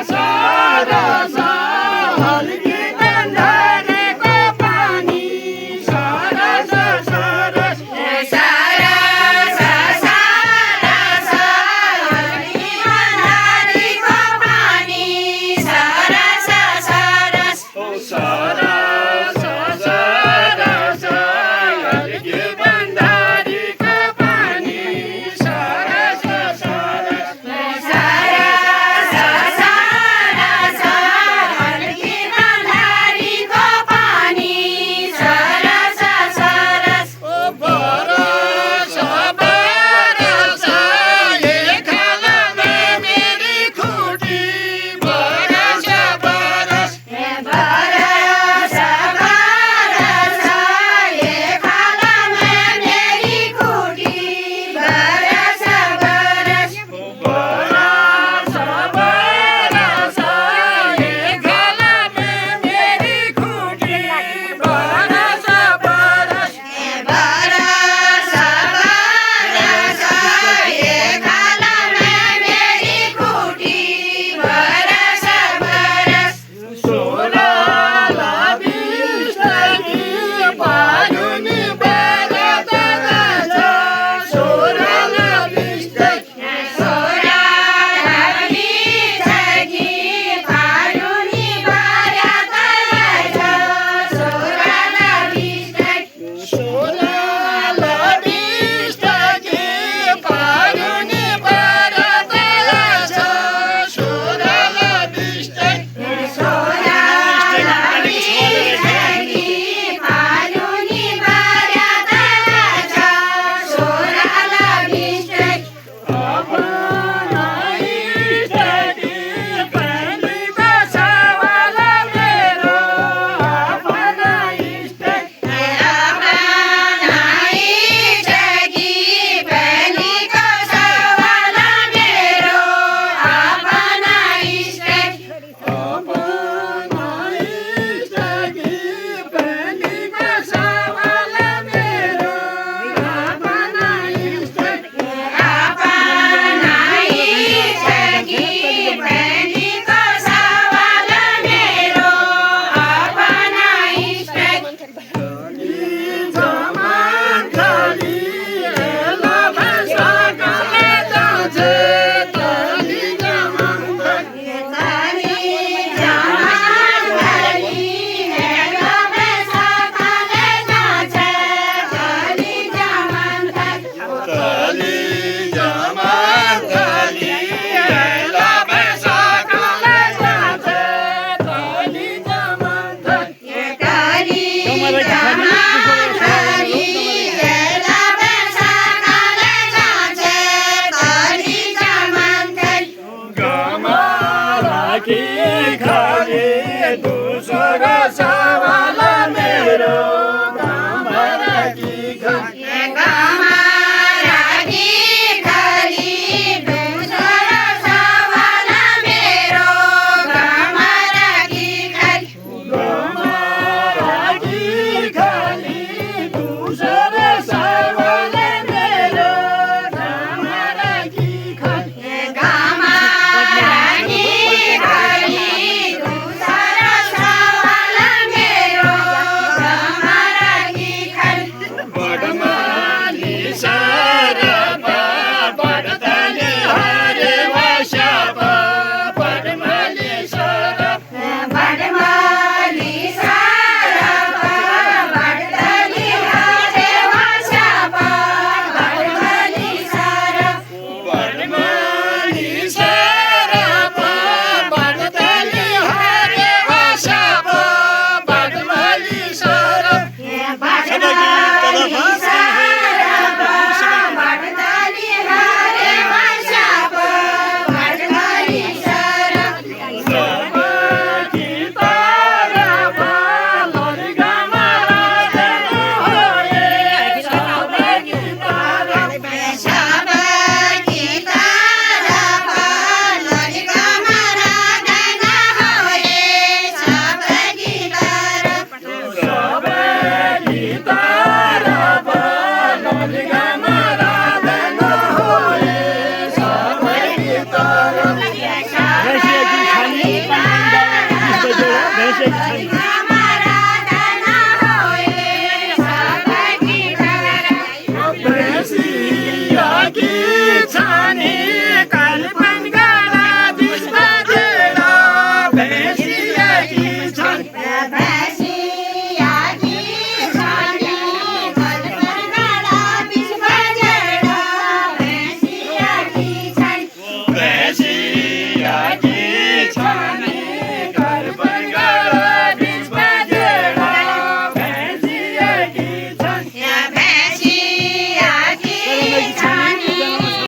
सरस हल्की बन्धारेको पानी सरस सरस सरस सरस हल्की बन्धारेको पानी सरस सरस सरस सरस हल्की बन्धारेको पानी सरस सरस सरस सरस हल्की बन्धारेको पानी सरस सरस बरस बरस एक हालमा मेरी खुटी बरस बरस बरस बरस एक हालमा मेरी खुटी बरस बरस बरस बरस एक हालमा मेरी खुटी बरस बरस बरस बरस एक हालमा मेरी खुटी बरस बरस सोह्र बिसकी पारुनी बरत रहेछ सोह्र बिसकी सोह्र बिसकी पारुनी बरत रहेछ सोह्र बिसकी सोह्र बिसकी पारुनी बरत रहेछ सोह्र बिसकी सोह्र बिसकी पारुनी बरत रहेछ सोह्र बिसकी अपनाइसकी पानीको सवाल मेरो अपनाइसकी अपनाइसकी पानीको सवाल मेरो अपनाइसकी अपनाइसकी पानीको सवाल मेरो अपनाइसकी अपनाइसकी पानीको सवाल मेरो अपनाइसकी जमान खाली हेला भैँसाकाले जान्छ तली जमान काली जमान काली हेलो बेसकाले जान्छ काली जमान काली तली जमान खाली हेला भैँसाकाले जान्छ तली जमान काली जमान काली हेलो बेसकाले जान्छ काली जमान काली गमराकी खाली दोस्रो सवाल मेरो गमराकी खाली गमराकी खाली दोस्रो सवाल मेरो गमराकी खाली गमराकी खाली दोस्रो सवाल मेरो गमराकी खाली गमराकी खाली दोस्रो सवाल मेरो राखी छानी